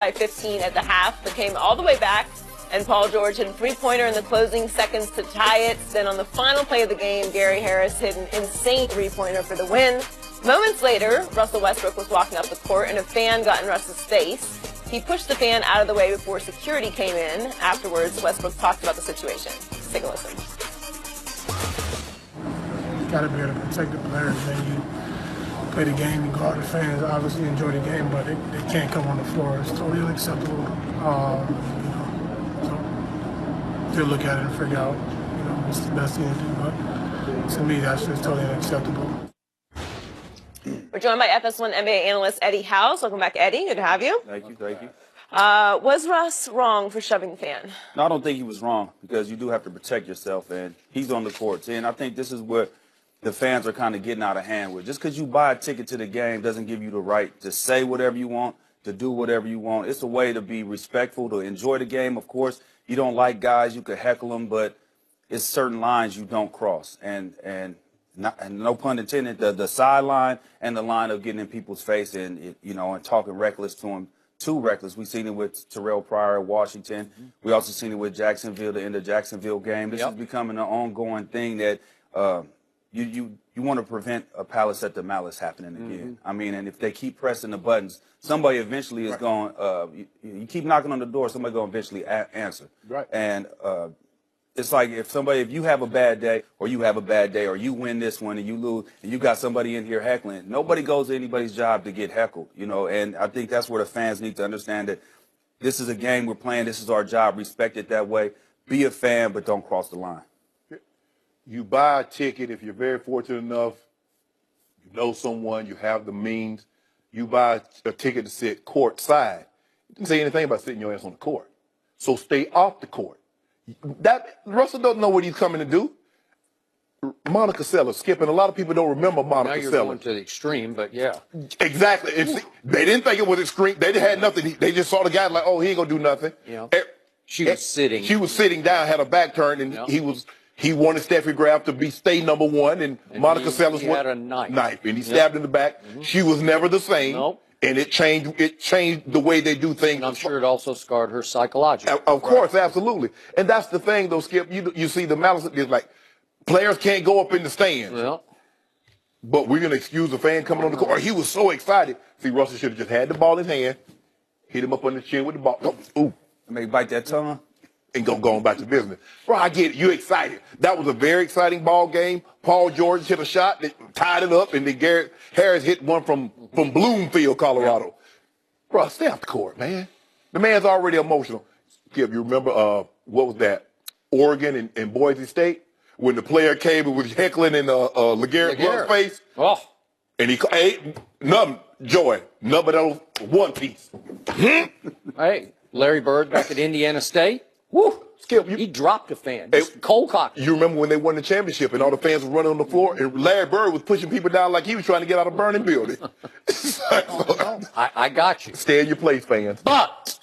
by 15 at the half, but came all the way back. And Paul George hit a three-pointer in the closing seconds to tie it. Then on the final play of the game, Gary Harris hit an insane three-pointer for the win. Moments later, Russell Westbrook was walking up the court and a fan got in Russ's face. He pushed the fan out of the way before security came in. Afterwards, Westbrook talked about the situation. Let's take a listen. You got to be able to protect the players. Then you play the game and guard the fans. Obviously enjoy the game, but they can't come on the floor. It's totally unacceptable. So look at it and figure out, what's the best thing to do. But to me, that's just totally unacceptable. We're joined by FS1 NBA analyst Eddie House. Welcome back, Eddie. Good to have you. Thank you. Thank you. Was Russ wrong for shoving the fan? No, I don't think he was wrong because you do have to protect yourself, and he's on the court. And I think this is what the fans are kind of getting out of hand with. Just because you buy a ticket to the game doesn't give you the right to say whatever you want, to do whatever you want. It's a way to be respectful, to enjoy the game. Of course, you don't like guys, you could heckle them, but it's certain lines you don't cross. And no pun intended, the sideline and the line of getting in people's face and talking reckless to them, too reckless. We've seen it with Terrell Pryor at Washington. We also seen it with Jacksonville, the end of Jacksonville game. This is becoming an ongoing thing that you want to prevent a Palace at the Malice happening again. I mean, and if they keep pressing the buttons, somebody eventually is going. You keep knocking on the door, somebody going to eventually answer. Right. And it's like if you have a bad day, or you have a bad day, or you win this one and you lose, and you got somebody in here heckling. Nobody goes to anybody's job to get heckled, And I think that's where the fans need to understand that this is a game we're playing. This is our job. Respect it that way. Be a fan, but don't cross the line. You buy a ticket if you're very fortunate enough, you know someone, you have the means. You buy a ticket to sit court side. You didn't say anything about sitting your ass on the court. So stay off the court. Russell doesn't know what he's coming to do. Monica Seller, Skip, and a lot of people don't remember Monica Seller. Now you're going to the extreme, but yeah. Exactly. They didn't think it was extreme. They had nothing. They just saw the guy like, oh, he ain't going to do nothing. Yeah. She was sitting. She was sitting down, had her back turned, and he wanted Steffi Graf to stay number one, and Monica Sellers had a knife. And he stabbed in the back. She was never the same. Nope. And it changed the way they do things. And I'm sure it also scarred her psychologically. Of course, absolutely. And that's the thing, though, Skip. You see the malice is like players can't go up in the stands. Well, but we're going to excuse a fan coming on the court. Or he was so excited. See, Russell should have just had the ball in his hand, hit him up on the chin with the ball. Ooh. Maybe bite that tongue. And go on back to business. Bro, I get it. You're excited. That was a very exciting ball game. Paul George hit a shot that tied it up, and then Gary Harris hit one from Bloomfield, Colorado. Yeah. Bro, stay off the court, man. The man's already emotional. Skip, you remember, what was that? Oregon and Boise State? When the player came and was heckling in LeGarrett's face? Oh. And he ate nothing but those one piece. Hey, Larry Bird back at Indiana State. Woo! Skip, he dropped a fan. Cold cocked. You remember when they won the championship and all the fans were running on the floor and Larry Bird was pushing people down like he was trying to get out of a burning building. I got you. Stay in your place, fans. But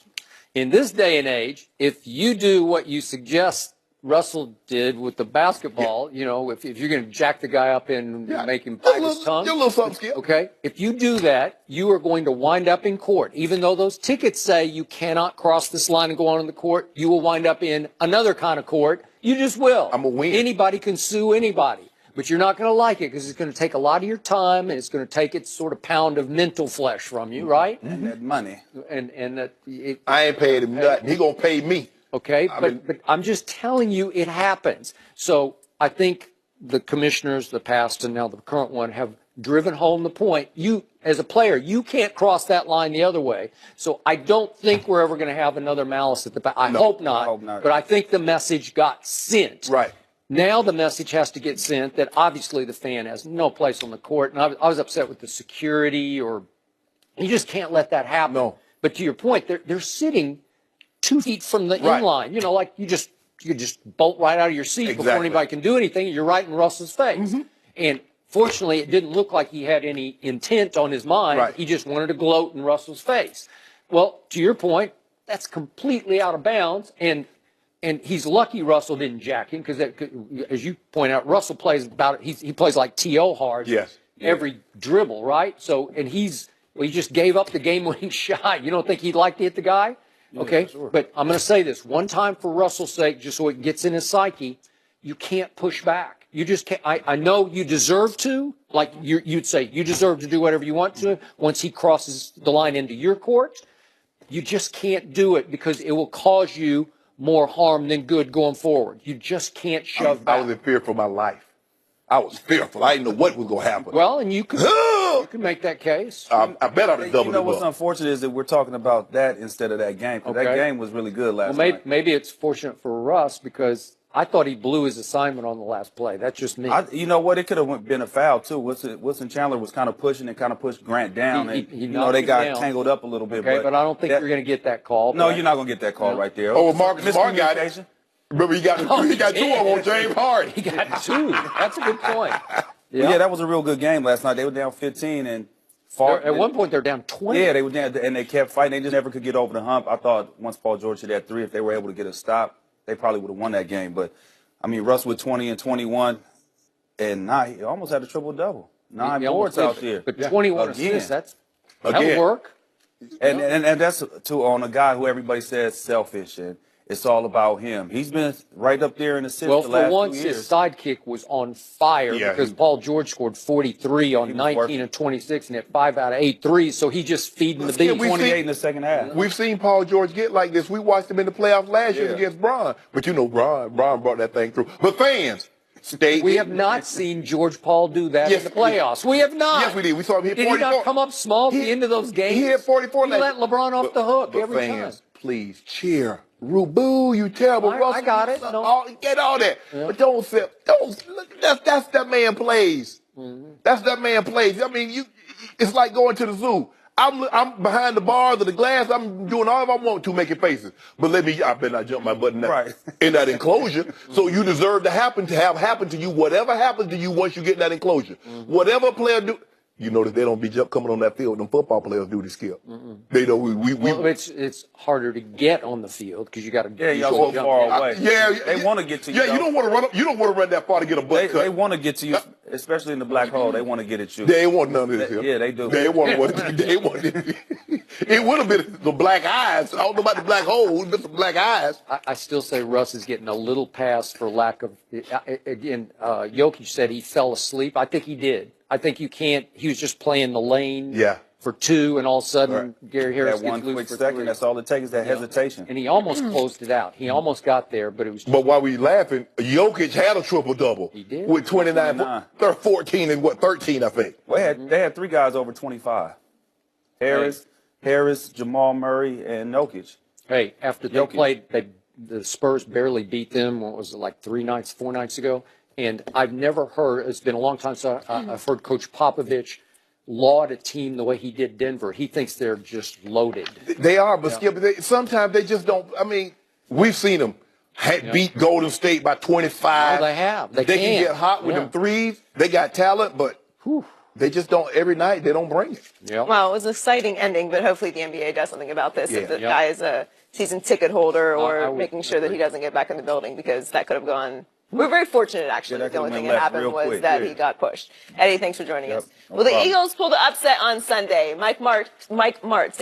in this day and age, if you do what you suggest Russell did with the basketball, if you're going to jack the guy up and make him bite his tongue. You're a little something, Skip. Okay? If you do that, you are going to wind up in court. Even though those tickets say you cannot cross this line and go on in the court, you will wind up in another kind of court. You just will. I'm a win. Anybody can sue anybody. But you're not going to like it because it's going to take a lot of your time and it's going to take its sort of pound of mental flesh from you, right? And that money. I ain't paying him nothing. He going to pay me. Okay, but I'm just telling you it happens. So I think the commissioners, the past and now the current one, have driven home the point. You, as a player, you can't cross that line the other way. So I don't think we're ever going to have another Malice at the back. I hope not. But I think the message got sent. Right. Now the message has to get sent that obviously the fan has no place on the court. And I was upset with the security, or you just can't let that happen. No. But to your point, they're sitting 2 feet from the inline. Like you could just bolt right out of your seat before anybody can do anything. You're right in Russell's face. And fortunately, it didn't look like he had any intent on his mind. Right. He just wanted to gloat in Russell's face. Well, to your point, that's completely out of bounds. And he's lucky Russell didn't jack him because, as you point out, Russell plays he plays like T.O. hard. Yes. Every dribble, right? So, and he's Well, he just gave up the game-winning shot. You don't think he'd like to hit the guy? Okay, sure. but I'm going to say this one time for Russell's sake, just so it gets in his psyche. You can't push back. You just can't. I know you deserve to. Like you'd say, you deserve to do whatever you want to once he crosses the line into your court. You just can't do it because it will cause you more harm than good going forward. You just can't shove back. I was in fear for my life. I was fearful. I didn't know what was going to happen. Well, and you can make that case. I bet I'd have doubled You know it what's up. unfortunate is that we're talking about that instead of that game. 'Cause that Okay. game was really good last Well, night. maybe it's fortunate for Russ because I thought he blew his assignment on the last play. That's just me. You know what? It could have been a foul too. Wilson Chandler was kind of pushing and kind of pushed Grant down, He and knocked you know they him got down. tangled up a little bit. Okay, but I don't think that- you're going to get that call. No, but you're not gonna get that call right there. Oh, Marcus Smart got it. Miscommunication. Remember, he got two of them on James Harden. He got two. That's a good point. Yeah, that was a real good game last night. They were down 15 and fought. At one point, they're down 20. Yeah, they were down, and they kept fighting. They just never could get over the hump. I thought once Paul George hit that three, if they were able to get a stop, they probably would have won that game. But I mean, Russ with 20 and 21, and he almost had a triple double. 9 He almost boards out did, there. But 21 Again. assists, that'll Again. work. And that's on a guy who everybody says selfish and it's all about him. He's been right up there in assists Well, the for last once, 2 years. his sidekick was on fire Yeah, because he- Paul George scored 43 on was 19 working. and 26 and hit 5 out of 8 threes, so he just feeding the Yeah, beast. we 28 see- in the second half. We've seen Paul George get like this. We watched him in the playoffs last year Yeah. against Bron. But you know, Bron brought that thing through. But fans, stay. We have not seen George Paul do that Yes, in the playoffs. We have not. Yes, we did. We saw him hit Did 44. he not come up small at the end of those games? He hit 44 He last let LeBron off the hook but every fans, time. please cheer. Boo, you terrible. I Russell, got it. you suck. No. Get all that. But don't look, that's that man plays. That's that man plays. I mean, it's like going to the zoo. I'm behind the bars of the glass. I'm doing all I want to, making faces. But I better not jump my butt in that enclosure. So you deserve to have happen to you. Whatever happens to you once you get in that enclosure. Whatever a player do. You notice they don't be coming on that field. Them football players do the skip. They know Well, it's harder to get on the field because you got to. Yeah, y'all so far away. They want to get to you. Yeah, you don't want to run up. You don't want to run that far to get a butt cut. They want to get to you, especially in the black hole. They want to get at you. They ain't want none of this here. Yeah, they do. They want it. It would have been the black eyes. I don't know about the black hole, but the black eyes. I still say Russ is getting a little pass for lack of. Again, Jokic said he fell asleep. I think he did. I think you can't. He was just playing the lane. Yeah. For two, and all of a sudden Gary Harris That one gets loose quick for second, 3. that's all it takes is that hesitation. And he almost closed it out. He almost got there, but it was. But while we laughing, Jokic had a triple double. He did. With 29, 29. 14 and 13, I think. Well, they had 3 guys over 25. Harris, Jamal Murray, and Jokic. Hey, after they Jokic. played, the Spurs barely beat them. What was it, like 4 nights ago? And I've never heard. It's been a long time since I've heard Coach Popovich laud a team the way he did Denver. He thinks they're just loaded. They are, but Skip, sometimes they just don't. I mean, we've seen them beat Golden State by 25. Oh, they have. They can can. get hot with them threes. They got talent, but they just don't. Every night they don't bring it. Yeah. Well, it was an exciting ending, but hopefully the NBA does something about this. If the Yeah. guy is a season ticket holder I or would making sure that he doesn't get back in the building, because that could have gone. We're very fortunate, actually. Yeah, that The only could've thing been that left happened real was quick, that yeah. he got pushed. Eddie, thanks for joining us. No Well, the problem. Eagles pulled the upset on Sunday. Mike Martz